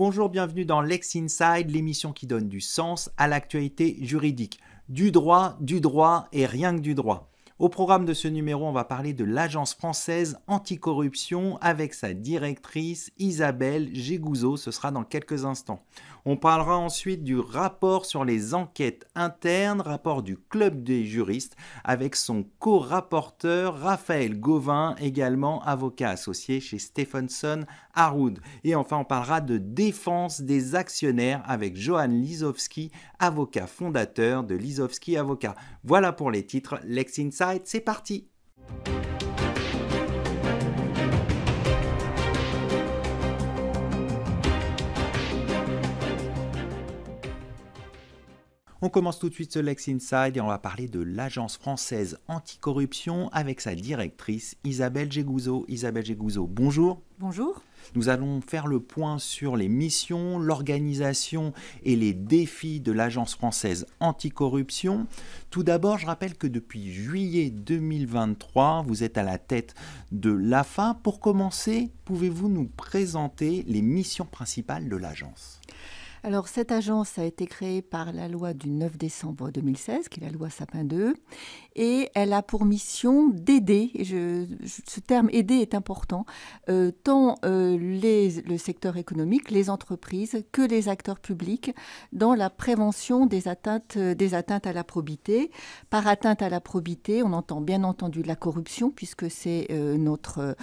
Bonjour, bienvenue dans Lex Inside, l'émission qui donne du sens à l'actualité juridique. Du droit et rien que du droit. Au programme de ce numéro, on va parler de l'Agence française anticorruption avec sa directrice Isabelle Gégouzeau. Ce sera dans quelques instants. On parlera ensuite du rapport sur les enquêtes internes, rapport du Club des juristes avec son co-rapporteur Raphaël Gauvin, également avocat associé chez Stephenson Harwood. Et enfin, on parlera de défense des actionnaires avec Johan Lisowski, avocat fondateur de Lisowski Avocat. Voilà pour les titres. Lex Inside, c'est parti! On commence tout de suite ce Lex Inside et on va parler de l'Agence française anticorruption avec sa directrice Isabelle Gégouzeau. Isabelle Gégouzeau, bonjour. Bonjour. Nous allons faire le point sur les missions, l'organisation et les défis de l'Agence française anticorruption. Tout d'abord, je rappelle que depuis juillet 2023, vous êtes à la tête de l'AFA. Pour commencer, pouvez-vous nous présenter les missions principales de l'agence ? Alors, cette agence a été créée par la loi du 9 décembre 2016, qui est la loi Sapin II, et elle a pour mission d'aider, et ce terme « aider » est important, tant le secteur économique, les entreprises, que les acteurs publics dans la prévention des atteintes à la probité. Par atteinte à la probité, on entend bien entendu la corruption, puisque c'est notre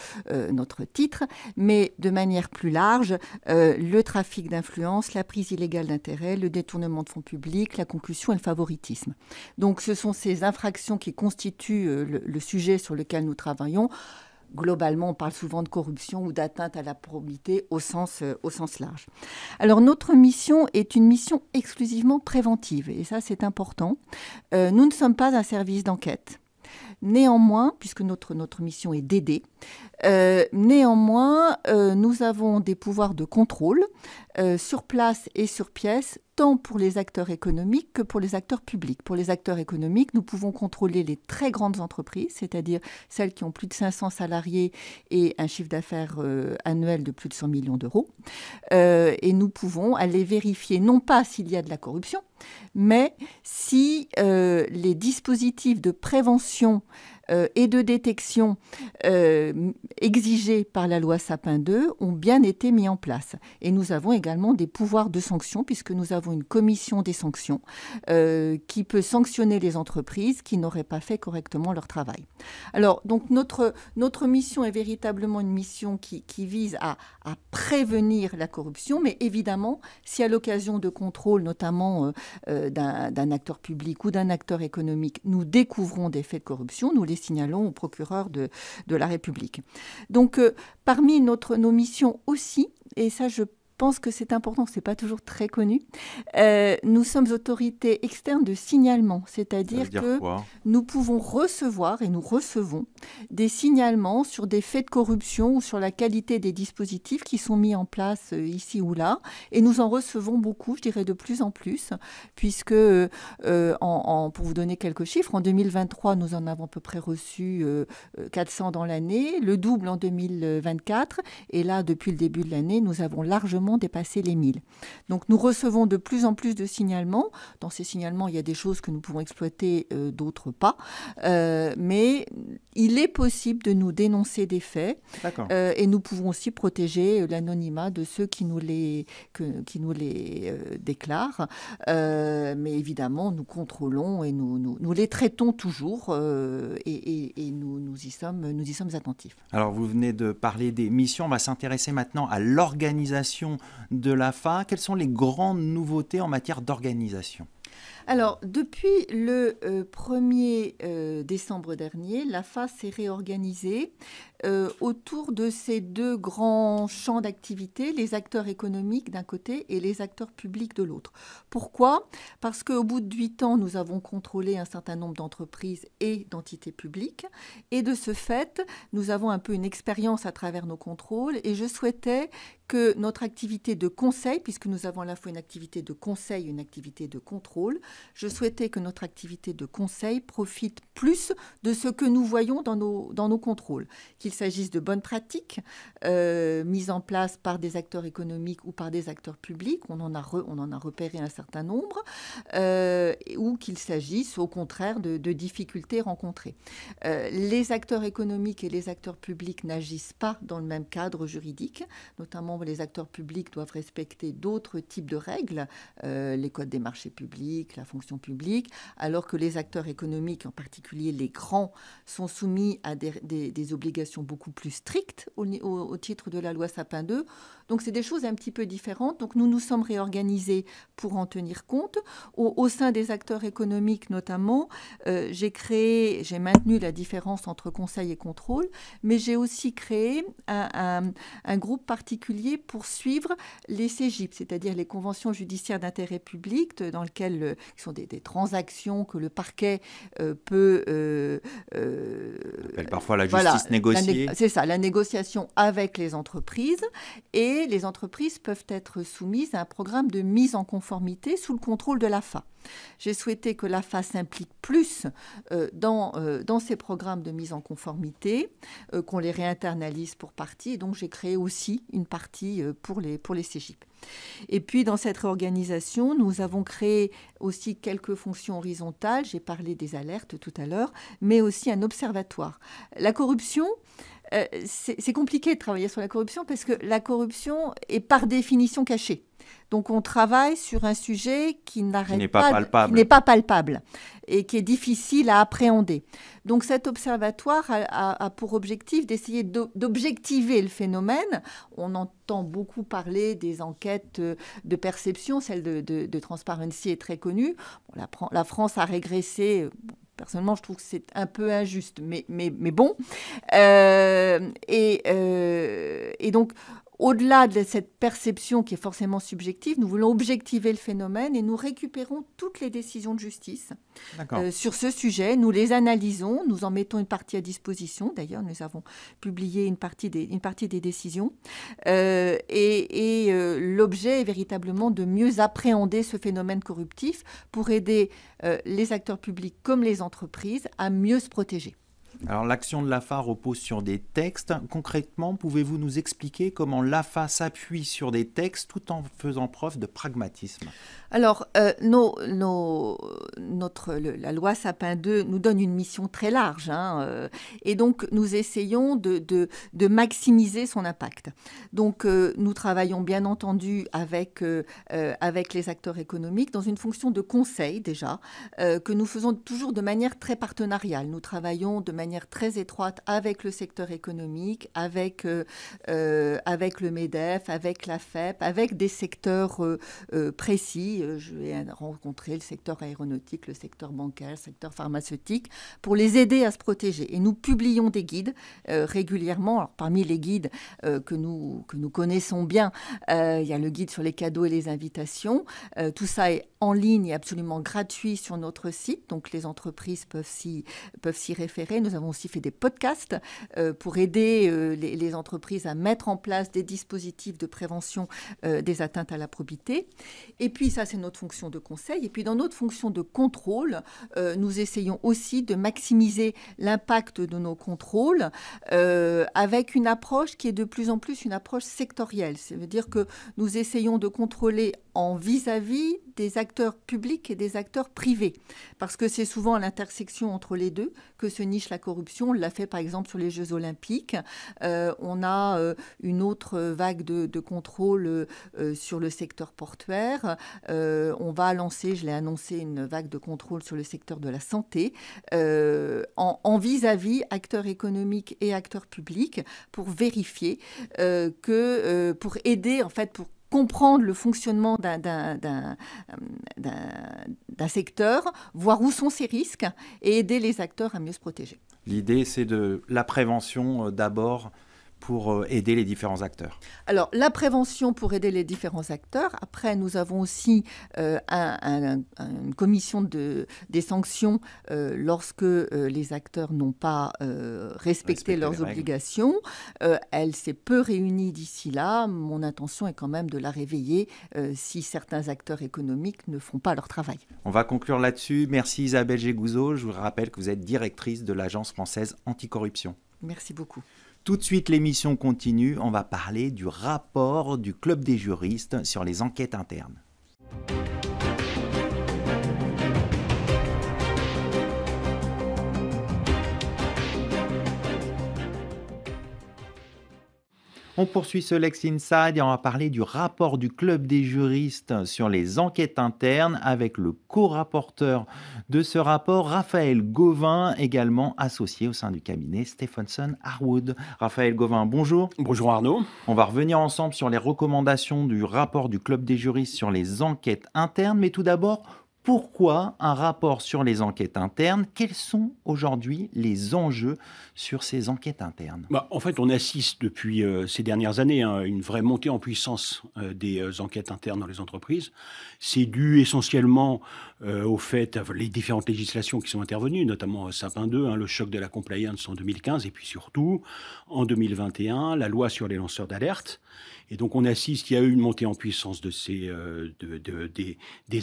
titre, mais de manière plus large, le trafic d'influence, la prise illégale d'intérêt, le détournement de fonds publics, la concussion et le favoritisme. Donc ce sont ces infractions qui constituent le sujet sur lequel nous travaillons. Globalement, on parle souvent de corruption ou d'atteinte à la probité au sens large. Alors, notre mission est une mission exclusivement préventive, et ça, c'est important. Nous ne sommes pas un service d'enquête. Néanmoins, puisque notre mission est d'aider, nous avons des pouvoirs de contrôle sur place et sur pièce, tant pour les acteurs économiques que pour les acteurs publics. Pour les acteurs économiques, nous pouvons contrôler les très grandes entreprises, c'est-à-dire celles qui ont plus de 500 salariés et un chiffre d'affaires annuel de plus de 100 millions d'euros. Et nous pouvons aller vérifier, non pas s'il y a de la corruption, mais si les dispositifs de prévention et de détection exigés par la loi Sapin II ont bien été mis en place. Et nous avons également des pouvoirs de sanction, puisque nous avons une commission des sanctions qui peut sanctionner les entreprises qui n'auraient pas fait correctement leur travail. Alors, donc, notre mission est véritablement une mission qui vise à prévenir la corruption, mais évidemment, si à l'occasion de contrôle, notamment d'un acteur public ou d'un acteur économique, nous découvrons des faits de corruption, nous les signalons au procureur de la République. Donc, parmi nos missions aussi, et ça je pense que c'est important, ce n'est pas toujours très connu, nous sommes autorité externe de signalement, c'est-à-dire que nous pouvons recevoir, et nous recevons, des signalements sur des faits de corruption ou sur la qualité des dispositifs qui sont mis en place ici ou là, et nous en recevons beaucoup, je dirais de plus en plus, puisque, pour vous donner quelques chiffres, en 2023, nous en avons à peu près reçu 400 dans l'année, le double en 2024, et là, depuis le début de l'année, nous avons largement dépasser les 1000. Donc nous recevons de plus en plus de signalements. Dans ces signalements, il y a des choses que nous pouvons exploiter, d'autres pas. Mais il est possible de nous dénoncer des faits et nous pouvons aussi protéger l'anonymat de ceux qui nous les déclarent. Mais évidemment, nous contrôlons et nous les traitons toujours et nous y sommes attentifs. Alors vous venez de parler des missions. On va s'intéresser maintenant à l'organisation de l'AFA. Quelles sont les grandes nouveautés en matière d'organisation ? Alors, depuis le 1er décembre dernier, l'AFA s'est réorganisée autour de ces deux grands champs d'activité, les acteurs économiques d'un côté et les acteurs publics de l'autre. Pourquoi ? Parce qu'au bout de 8 ans, nous avons contrôlé un certain nombre d'entreprises et d'entités publiques. Et de ce fait, nous avons un peu une expérience à travers nos contrôles. Et je souhaitais que notre activité de conseil, puisque nous avons à la fois une activité de conseil et une activité de contrôle, Je souhaitais que notre activité de conseil profite plus de ce que nous voyons dans nos contrôles, qu'il s'agisse de bonnes pratiques mises en place par des acteurs économiques ou par des acteurs publics, on en a repéré un certain nombre, ou qu'il s'agisse au contraire de difficultés rencontrées. Les acteurs économiques et les acteurs publics n'agissent pas dans le même cadre juridique, notamment les acteurs publics doivent respecter d'autres types de règles, les codes des marchés publics, la fonction publique, alors que les acteurs économiques, en particulier les grands, sont soumis à des obligations beaucoup plus strictes au titre de la loi Sapin 2. Donc, c'est des choses un petit peu différentes. Donc, nous nous sommes réorganisés pour en tenir compte. Au sein des acteurs économiques, notamment, j'ai maintenu la différence entre conseil et contrôle, mais j'ai aussi créé un groupe particulier pour suivre les CJIP, c'est-à-dire les conventions judiciaires d'intérêt public, dans lesquelles qui sont des transactions que le parquet peut... appelle parfois la justice négociée. C'est ça, la négociation avec les entreprises. Et les entreprises peuvent être soumises à un programme de mise en conformité sous le contrôle de l'AFA. J'ai souhaité que l'AFA s'implique plus dans ces programmes de mise en conformité, qu'on les réinternalise pour partie. Et donc, j'ai créé aussi une partie pour les CJIP. Et puis, dans cette réorganisation, nous avons créé aussi quelques fonctions horizontales. J'ai parlé des alertes tout à l'heure, mais aussi un observatoire. La corruption... c'est compliqué de travailler sur la corruption parce que la corruption est par définition cachée. Donc, on travaille sur un sujet qui n'est pas palpable et qui est difficile à appréhender. Donc, cet observatoire a pour objectif d'essayer d'objectiver le phénomène. On entend beaucoup parler des enquêtes de perception. Celle de Transparency est très connue. Bon, la France a régressé... Personnellement, je trouve que c'est un peu injuste, mais bon. Et donc, au-delà de cette perception qui est forcément subjective, nous voulons objectiver le phénomène et nous récupérons toutes les décisions de justice sur ce sujet. Nous les analysons, nous en mettons une partie à disposition. D'ailleurs, nous avons publié une partie des décisions. L'objet est véritablement de mieux appréhender ce phénomène corruptif pour aider les acteurs publics comme les entreprises à mieux se protéger. Alors, l'action de l'AFA repose sur des textes. Concrètement, pouvez-vous nous expliquer comment l'AFA s'appuie sur des textes tout en faisant preuve de pragmatisme ? Alors, la loi Sapin 2 nous donne une mission très large, et donc nous essayons de maximiser son impact. Donc, nous travaillons bien entendu avec les acteurs économiques dans une fonction de conseil déjà, que nous faisons toujours de manière très partenariale. Nous travaillons de manière très étroite avec le secteur économique, avec le MEDEF, avec la FEP, avec des secteurs précis. Je vais rencontrer le secteur aéronautique, le secteur bancaire, le secteur pharmaceutique, pour les aider à se protéger. Et nous publions des guides régulièrement. Alors, parmi les guides que nous connaissons bien, il y a le guide sur les cadeaux et les invitations. Tout ça est en ligne et absolument gratuit sur notre site, donc les entreprises peuvent s'y référer. Nous avons aussi fait des podcasts pour aider les entreprises à mettre en place des dispositifs de prévention des atteintes à la probité. Et puis ça, c'est notre fonction de conseil. Et puis dans notre fonction de contrôle, nous essayons aussi de maximiser l'impact de nos contrôles avec une approche qui est de plus en plus une approche sectorielle. Ça veut dire que nous essayons de contrôler en vis-à-vis des acteurs publics et des acteurs privés. Parce que c'est souvent à l'intersection entre les deux que se niche la corruption. On l'a fait par exemple sur les Jeux Olympiques. On a une autre vague de contrôle sur le secteur portuaire. On va lancer, je l'ai annoncé, une vague de contrôle sur le secteur de la santé en vis-à-vis acteurs économiques et acteurs publics pour vérifier pour aider, en fait, pour comprendre le fonctionnement d'un secteur, voir où sont ses risques et aider les acteurs à mieux se protéger. L'idée, c'est de la prévention d'abord pour aider les différents acteurs? Alors, la prévention pour aider les différents acteurs. Après, nous avons aussi une commission des sanctions lorsque les acteurs n'ont pas respecté leurs obligations. Elle s'est peu réunie d'ici là. Mon intention est quand même de la réveiller si certains acteurs économiques ne font pas leur travail. On va conclure là-dessus. Merci Isabelle Gégouzeau. Je vous rappelle que vous êtes directrice de l'Agence française anticorruption. Merci beaucoup. Tout de suite, l'émission continue. On va parler du rapport du Club des juristes sur les enquêtes internes. On poursuit ce Lex Inside et on va parler du rapport du Club des juristes sur les enquêtes internes avec le co-rapporteur de ce rapport, Raphaël Gauvin, également associé au sein du cabinet Stephenson Harwood. Raphaël Gauvin, bonjour. Bonjour Arnaud. On va revenir ensemble sur les recommandations du rapport du Club des juristes sur les enquêtes internes, mais tout d'abord, pourquoi un rapport sur les enquêtes internes? Quels sont aujourd'hui les enjeux sur ces enquêtes internes? En fait, on assiste depuis ces dernières années à une vraie montée en puissance des enquêtes internes dans les entreprises. C'est dû essentiellement au fait, les différentes législations qui sont intervenues, notamment Sapin 2, le choc de la compliance en 2015, et puis surtout, en 2021, la loi sur les lanceurs d'alerte. Et donc, on assiste, il y a eu une montée en puissance des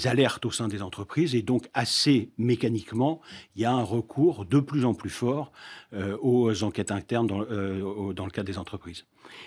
alertes au sein des entreprises. Et donc, assez mécaniquement, il y a un recours de plus en plus fort aux enquêtes internes dans le cadre des entreprises.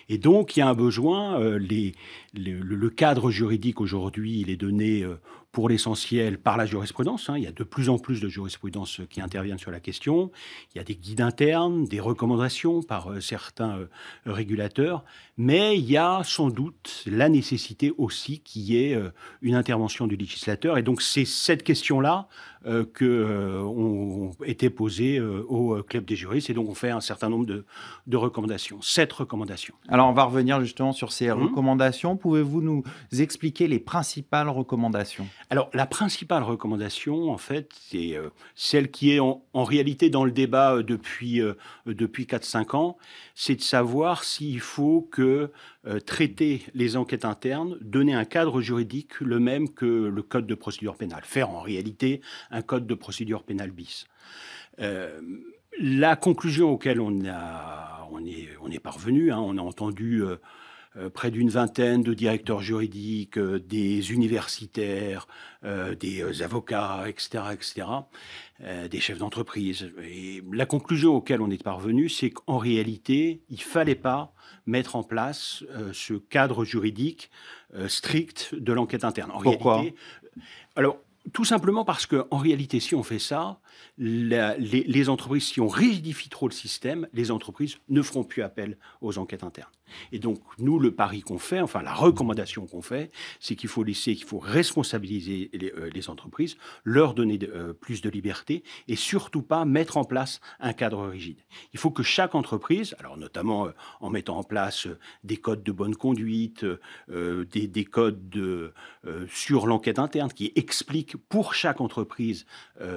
Et donc, il y a un besoin. Le cadre juridique aujourd'hui, il est donné pour l'essentiel par la jurisprudence. Il y a de plus en plus de jurisprudence qui interviennent sur la question. Il y a des guides internes, des recommandations par certains régulateurs. Mais il y a sans doute la nécessité aussi qu'il y ait une intervention du législateur. Et donc, c'est cette question-là ont été posées au Club des juristes. Et donc, on fait un certain nombre de recommandations. 7 recommandations. Alors, on va revenir justement sur ces recommandations. Pouvez-vous nous expliquer les principales recommandations? Alors, la principale recommandation, en fait, c'est celle qui est en réalité dans le débat depuis 4-5 ans, c'est de savoir s'il faut que traiter les enquêtes internes, donner un cadre juridique le même que le code de procédure pénale, faire en réalité un code de procédure pénale bis. La conclusion auquel on est parvenu, on a entendu près d'une vingtaine de directeurs juridiques, des universitaires, des avocats, etc., des chefs d'entreprise. Et la conclusion auquel on est parvenu, c'est qu'en réalité, il ne fallait pas mettre en place ce cadre juridique strict de l'enquête interne. Pourquoi? Alors, tout simplement parce qu'en réalité, si on fait ça, les entreprises, si on rigidifie trop le système, les entreprises ne feront plus appel aux enquêtes internes. Et donc, nous, le pari qu'on fait, enfin la recommandation qu'on fait, c'est qu'il faut responsabiliser les entreprises, leur donner plus de liberté et surtout pas mettre en place un cadre rigide. Il faut que chaque entreprise, alors notamment en mettant en place des codes de bonne conduite, des codes sur l'enquête interne qui expliquent pour chaque entreprise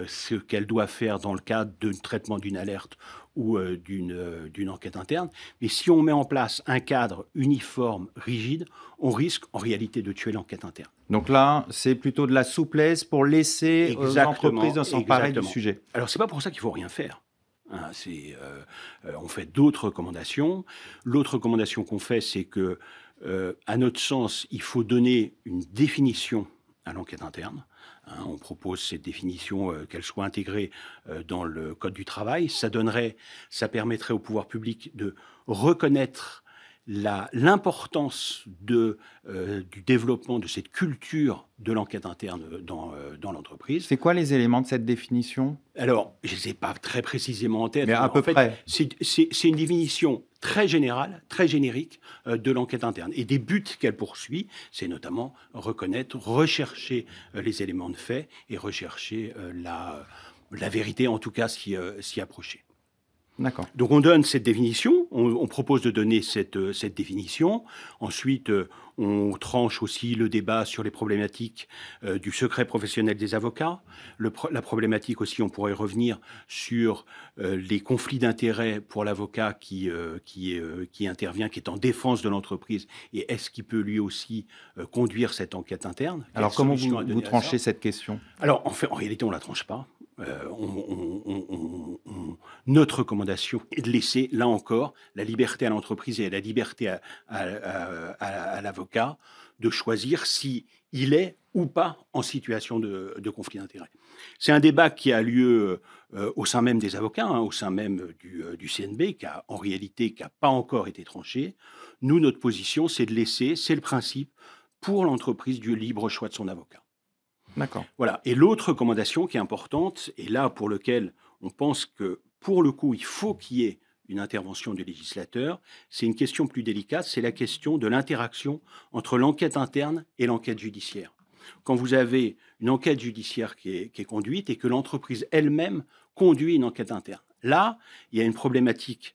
ce qu'elle doit faire dans le cadre d'un traitement d'une alerte ou d'une enquête interne. Mais si on met en place un cadre uniforme, rigide, on risque en réalité de tuer l'enquête interne. Donc là, c'est plutôt de la souplesse pour laisser aux entreprises de s'emparer du sujet. Alors, c'est pas pour ça qu'il faut rien faire. On fait d'autres recommandations. L'autre recommandation qu'on fait, c'est que, à notre sens, il faut donner une définition à l'enquête interne. On propose cette définition, qu'elle soit intégrée dans le Code du travail. Ça permettrait au pouvoir public de reconnaître l'importance du développement de cette culture de l'enquête interne dans l'entreprise. C'est quoi les éléments de cette définition? Alors, je ne les ai pas très précisément en tête. Mais à peu près. C'est une définition très générale, très générique de l'enquête interne. Et des buts qu'elle poursuit, c'est notamment rechercher les éléments de fait et rechercher la vérité, en tout cas s'y approcher. D'accord. Donc on donne cette définition, on propose de donner cette définition. Ensuite, on tranche aussi le débat sur les problématiques du secret professionnel des avocats. La problématique aussi, on pourrait revenir sur les conflits d'intérêts pour l'avocat qui intervient, qui est en défense de l'entreprise. Et est-ce qu'il peut lui aussi conduire cette enquête interne? Alors comment vous tranchez cette question? Alors en réalité, on ne la tranche pas. Notre recommandation est de laisser, là encore, la liberté à l'entreprise et la liberté à l'avocat de choisir si il est ou pas en situation de conflit d'intérêts. C'est un débat qui a lieu au sein même des avocats, au sein même du CNB, en réalité, qui n'a pas encore été tranché. Nous, notre position, c'est de laisser, c'est le principe, pour l'entreprise du libre choix de son avocat. D'accord. Voilà. Et l'autre recommandation qui est importante, et là pour lequel on pense que pour le coup il faut qu'il y ait une intervention du législateur, c'est une question plus délicate, c'est la question de l'interaction entre l'enquête interne et l'enquête judiciaire. Quand vous avez une enquête judiciaire qui est conduite et que l'entreprise elle-même conduit une enquête interne, là il y a une problématique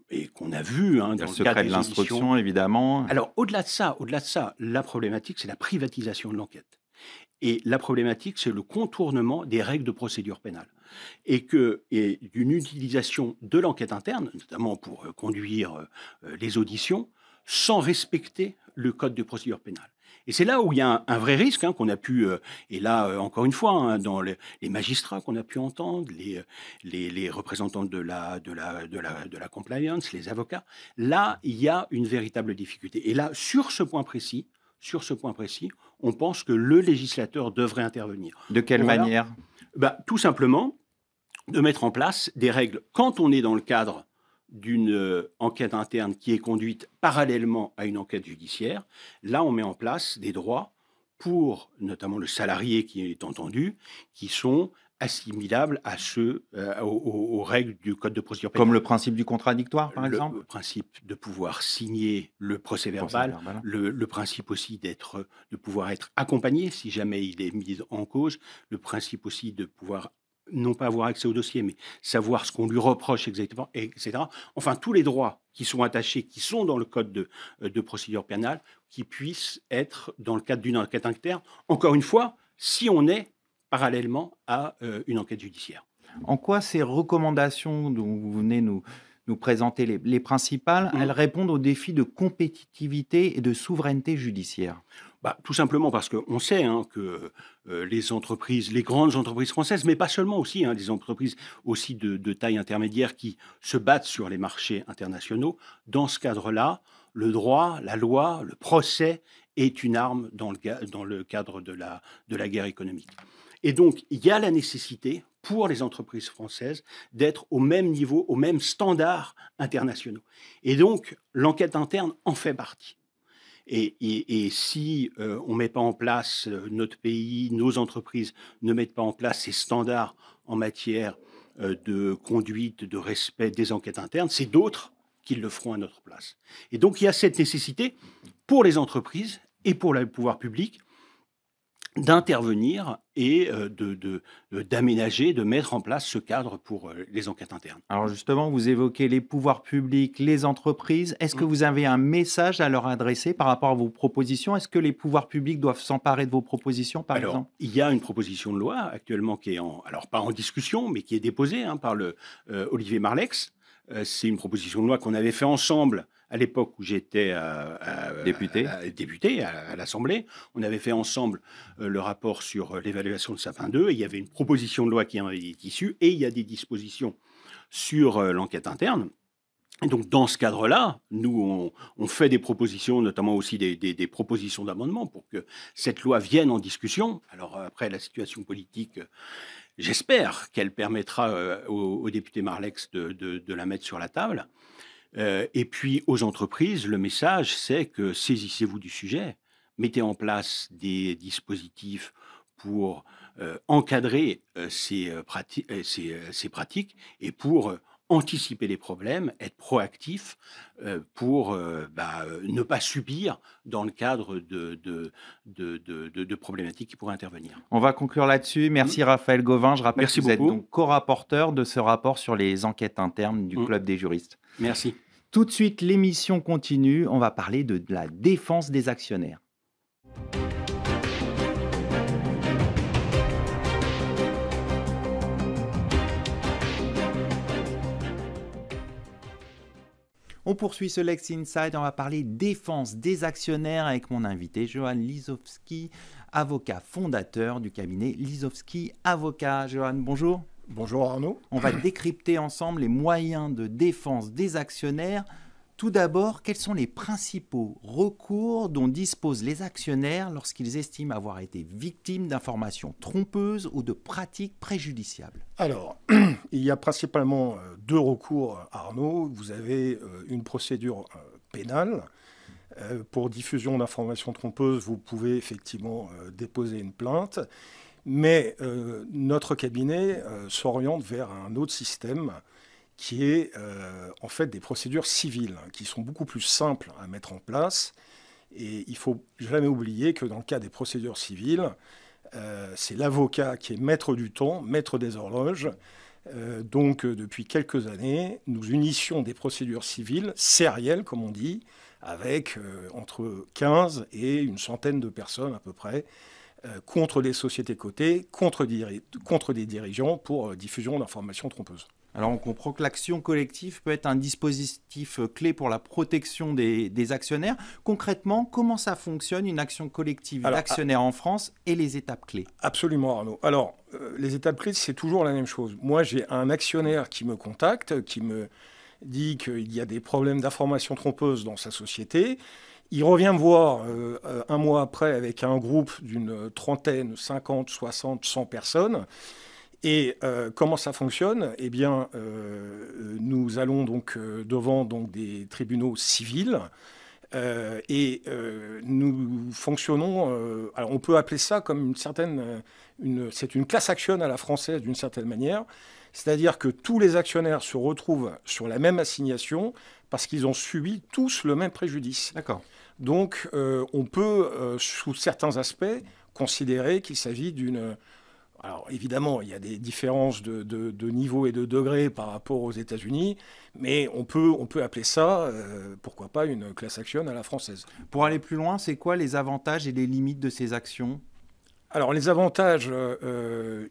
et qu'on a vu dans le secret de l'instruction, évidemment. Alors, au-delà de ça, la problématique, c'est la privatisation de l'enquête. Et la problématique, c'est le contournement des règles de procédure pénale. Et d'une utilisation de l'enquête interne, notamment pour conduire les auditions, sans respecter le code de procédure pénale. Et c'est là où il y a un vrai risque qu'on a pu, et là encore une fois, dans les magistrats qu'on a pu entendre, les représentants de la compliance, les avocats, là il y a une véritable difficulté. Et là, sur ce point précis, on pense que le législateur devrait intervenir. De quelle manière? Tout simplement, de mettre en place des règles quand on est dans le cadre d'une enquête interne qui est conduite parallèlement à une enquête judiciaire. Là, on met en place des droits pour notamment le salarié qui est entendu, qui sont assimilables à aux règles du Code de procédure pénale. Comme le principe du contradictoire, par exemple? Le principe de pouvoir signer le procès-verbal, le principe aussi de pouvoir être accompagné si jamais il est mis en cause, le principe aussi de pouvoir non pas avoir accès au dossier, mais savoir ce qu'on lui reproche exactement, etc. Enfin, tous les droits qui sont attachés, qui sont dans le code de procédure pénale, qui puissent être dans le cadre d'une enquête interne, encore une fois, si on est parallèlement à une enquête judiciaire. En quoi ces recommandations dont vous venez nous présenter les principales, elles répondent aux défis de compétitivité et de souveraineté judiciaire? Tout simplement parce qu'on sait que les entreprises, les grandes entreprises françaises, mais pas seulement aussi, des entreprises aussi de taille intermédiaire qui se battent sur les marchés internationaux, dans ce cadre-là, le droit, la loi, le procès est une arme dans le cadre de la guerre économique. Et donc, il y a la nécessité pour les entreprises françaises d'être au même niveau, aux mêmes standards internationaux. Et donc, l'enquête interne en fait partie. Et si on ne met pas en place, notre pays, nos entreprises ne mettent pas en place ces standards en matière de conduite, de respect des enquêtes internes, c'est d'autres qui le feront à notre place. Et donc, il y a cette nécessité pour les entreprises et pour le pouvoir public d'intervenir et d'aménager, de mettre en place ce cadre pour les enquêtes internes. Alors justement, vous évoquez les pouvoirs publics, les entreprises. Est-ce que vous avez un message à leur adresser par rapport à vos propositions? Est-ce que les pouvoirs publics doivent s'emparer de vos propositions, par exemple? Il y a une proposition de loi actuellement qui est pas en discussion, mais qui est déposée par Olivier Marleix. C'est une proposition de loi qu'on avait fait ensemble à l'époque où j'étais député à l'Assemblée. On avait fait ensemble le rapport sur l'évaluation de Sapin 2, et il y avait une proposition de loi qui en est issue, et il y a des dispositions sur l'enquête interne. Et donc, dans ce cadre-là, nous, on fait des propositions, notamment aussi des propositions d'amendement pour que cette loi vienne en discussion. Alors, après, la situation politique, j'espère qu'elle permettra au député Marleix de la mettre sur la table. Et puis, aux entreprises, le message, c'est que saisissez-vous du sujet, mettez en place des dispositifs pour encadrer ces pratiques et pour anticiper les problèmes, être proactif pour ne pas subir dans le cadre de problématiques qui pourraient intervenir. On va conclure là-dessus. Merci Raphaël Gauvin. Je rappelle Merci que vous êtes beaucoup. donc co-rapporteur de ce rapport sur les enquêtes internes du Club des juristes. Merci. Tout de suite, l'émission continue. On va parler de la défense des actionnaires. On poursuit ce Lex Inside, on va parler défense des actionnaires avec mon invité Johan Lisowski, avocat fondateur du cabinet Lisowski Avocat. Johan, bonjour. Bonjour Arnaud. On va décrypter ensemble les moyens de défense des actionnaires. Tout d'abord, quels sont les principaux recours dont disposent les actionnaires lorsqu'ils estiment avoir été victimes d'informations trompeuses ou de pratiques préjudiciables? Alors, il y a principalement deux recours, Arnaud. Vous avez une procédure pénale. Pour diffusion d'informations trompeuses, vous pouvez effectivement déposer une plainte. Mais notre cabinet s'oriente vers un autre système qui est en fait des procédures civiles, qui sont beaucoup plus simples à mettre en place. Et il ne faut jamais oublier que dans le cas des procédures civiles, c'est l'avocat qui est maître du temps, maître des horloges. Donc, depuis quelques années, nous unissions des procédures civiles sérielles, comme on dit, avec entre 15 et une centaine de personnes à peu près, contre des sociétés cotées, contre des dirigeants pour diffusion d'informations trompeuses. Alors on comprend que l'action collective peut être un dispositif clé pour la protection des actionnaires. Concrètement, comment ça fonctionne une action collective d'actionnaires en France et les étapes clés? Absolument Arnaud. Alors les étapes clés, c'est toujours la même chose. Moi j'ai un actionnaire qui me contacte, qui me dit qu'il y a des problèmes d'information trompeuse dans sa société. Il revient me voir un mois après avec un groupe d'une trentaine, 50, 60, 100 personnes. Et comment ça fonctionne? Eh bien, nous allons donc devant des tribunaux civils et nous fonctionnons. Alors, on peut appeler ça comme c'est une class action à la française d'une certaine manière. C'est-à-dire que tous les actionnaires se retrouvent sur la même assignation parce qu'ils ont subi tous le même préjudice. D'accord. Donc, on peut, sous certains aspects, considérer qu'il s'agit d'une... Alors évidemment, il y a des différences de niveau et de degré par rapport aux États-Unis, mais on peut appeler ça, pourquoi pas, une class action à la française. Pour aller plus loin, c'est quoi les avantages et les limites de ces actions? Alors les avantages,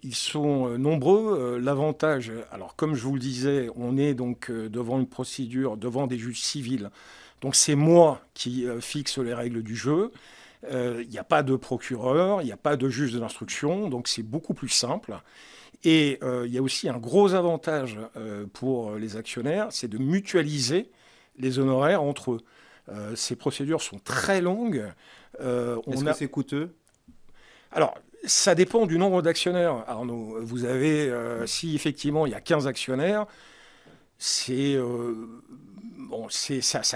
ils sont nombreux. L'avantage, alors comme je vous le disais, on est donc devant une procédure, devant des juges civils. Donc c'est moi qui fixe les règles du jeu. Il n'y a pas de procureur, il n'y a pas de juge de l'instruction, donc c'est beaucoup plus simple. Et il y a aussi un gros avantage pour les actionnaires, c'est de mutualiser les honoraires entre eux. Ces procédures sont très longues. Est-ce que c'est coûteux? Alors, ça dépend du nombre d'actionnaires, Arnaud. Vous avez, si effectivement il y a 15 actionnaires, ça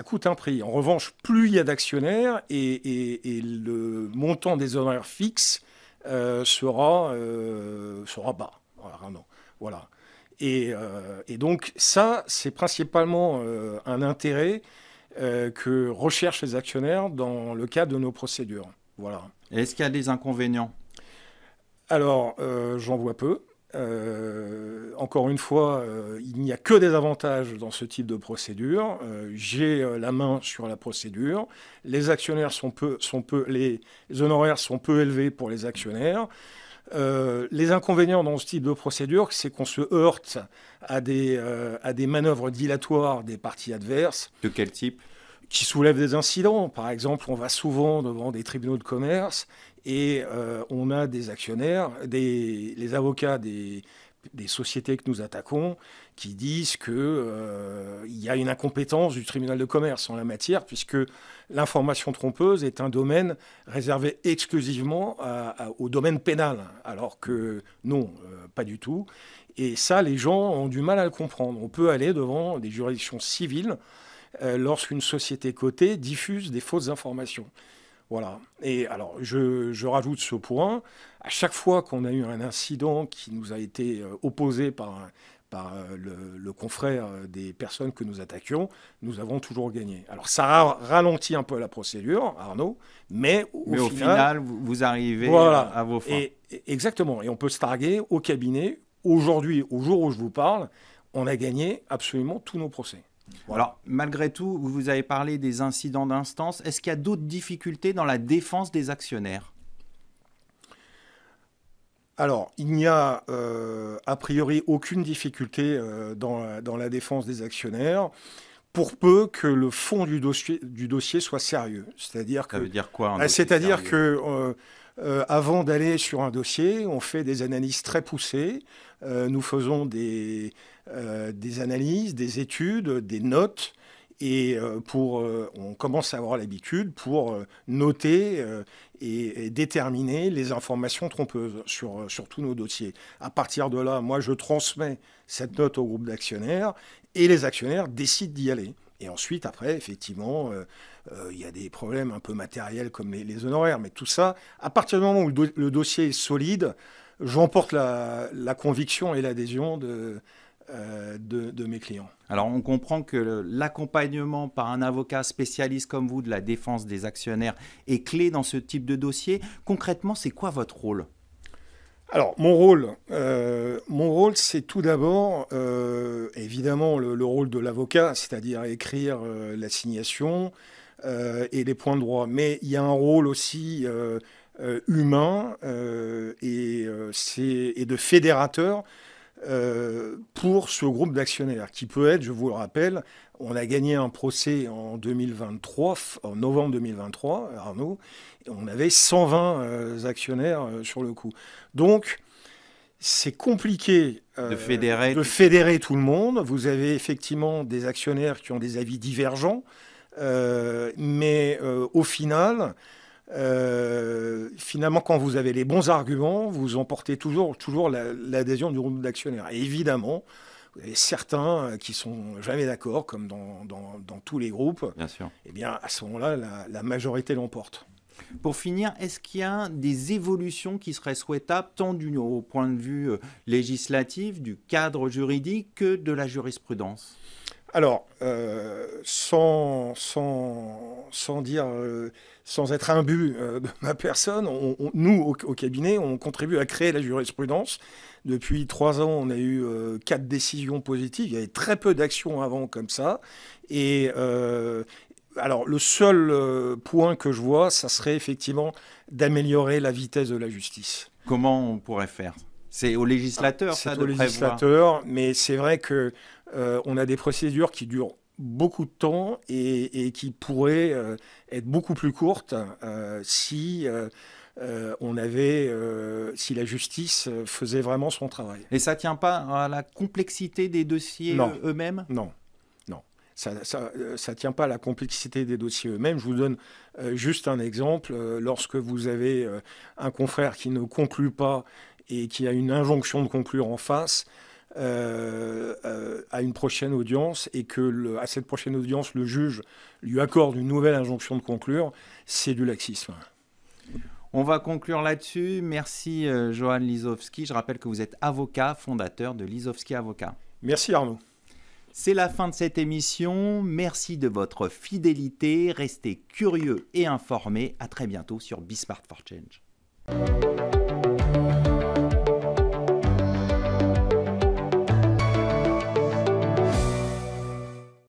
coûte un prix. En revanche, plus il y a d'actionnaires et le montant des honoraires fixes sera bas. Voilà. Et donc ça, c'est principalement un intérêt que recherchent les actionnaires dans le cadre de nos procédures. Voilà. Est-ce qu'il y a des inconvénients? Alors, j'en vois peu. Encore une fois, il n'y a que des avantages dans ce type de procédure. J'ai la main sur la procédure. Les actionnaires les honoraires sont peu élevés pour les actionnaires. Les inconvénients dans ce type de procédure, c'est qu'on se heurte à des manœuvres dilatoires des parties adverses. De quel type? Qui soulèvent des incidents. Par exemple, on va souvent devant des tribunaux de commerce et on a des actionnaires, les avocats des sociétés que nous attaquons qui disent qu'il y a une incompétence du tribunal de commerce en la matière puisque l'information trompeuse est un domaine réservé exclusivement au domaine pénal, alors que non, pas du tout. Et ça, les gens ont du mal à le comprendre. On peut aller devant des juridictions civiles lorsqu'une société cotée diffuse des fausses informations. Voilà. Et alors, je rajoute ce point. À chaque fois qu'on a eu un incident qui nous a été opposé par par le confrère des personnes que nous attaquions, nous avons toujours gagné. Alors ça ralentit un peu la procédure, Arnaud, mais au final, vous arrivez à vos fins. Exactement, et on peut se targuer au cabinet. Aujourd'hui, au jour où je vous parle, on a gagné absolument tous nos procès. Voilà. Alors, malgré tout, vous avez parlé des incidents d'instance. Est-ce qu'il y a d'autres difficultés dans la défense des actionnaires ? Alors, il n'y a a priori aucune difficulté dans la défense des actionnaires, pour peu que le fond du dossier soit sérieux. C'est-à-dire que, ça veut dire quoi, un dossier c'est-à-dire sérieux ? que avant d'aller sur un dossier, on fait des analyses très poussées. Nous faisons des analyses, des études, des notes, et on commence à avoir l'habitude pour noter et déterminer les informations trompeuses sur tous nos dossiers. À partir de là, moi, je transmets cette note au groupe d'actionnaires et les actionnaires décident d'y aller. Et ensuite, après, effectivement, il y a des problèmes un peu matériels comme les honoraires. Mais tout ça, à partir du moment où le dossier est solide, j'emporte la conviction et l'adhésion de mes clients. Alors, on comprend que l'accompagnement par un avocat spécialiste comme vous de la défense des actionnaires est clé dans ce type de dossier. Concrètement, c'est quoi votre rôle ? Alors, mon rôle, c'est tout d'abord, évidemment, le rôle de l'avocat, c'est-à-dire écrire l'assignation et les points de droit. Mais il y a un rôle aussi humain et de fédérateur pour ce groupe d'actionnaires, qui peut être, je vous le rappelle, on a gagné un procès en 2023, en novembre 2023, Arnaud, et on avait 120 actionnaires sur le coup. Donc, c'est compliqué de fédérer tout le monde. Vous avez effectivement des actionnaires qui ont des avis divergents, mais au final... finalement, quand vous avez les bons arguments, vous emportez toujours l'adhésion du groupe d'actionnaires. Et évidemment, vous avez certains qui sont jamais d'accord, comme dans tous les groupes. Bien sûr. Eh bien, à ce moment-là, la majorité l'emporte. Pour finir, est-ce qu'il y a des évolutions qui seraient souhaitables, tant au point de vue législatif, du cadre juridique, que de la jurisprudence ? Alors, sans être imbu de ma personne, nous, au cabinet, on contribue à créer la jurisprudence. Depuis 3 ans, on a eu 4 décisions positives. Il y avait très peu d'actions avant comme ça. Et alors, le seul point que je vois, ça serait effectivement d'améliorer la vitesse de la justice. Comment on pourrait faire ? C'est au législateur, ça, de prévoir. C'est au législateur, mais c'est vrai que on a des procédures qui durent beaucoup de temps et qui pourraient être beaucoup plus courtes si la justice faisait vraiment son travail. Et ça ne tient pas à la complexité des dossiers eux-mêmes ? Non. Ça ne tient pas à la complexité des dossiers eux-mêmes. Je vous donne juste un exemple. Lorsque vous avez un confrère qui ne conclut pas et qui a une injonction de conclure en face, à une prochaine audience, et que à cette prochaine audience, le juge lui accorde une nouvelle injonction de conclure, c'est du laxisme. On va conclure là-dessus. Merci Johan Lisowski. Je rappelle que vous êtes avocat, fondateur de Lisowski Avocats. Merci Arnaud. C'est la fin de cette émission. Merci de votre fidélité. Restez curieux et informés. À très bientôt sur Be Smart for Change.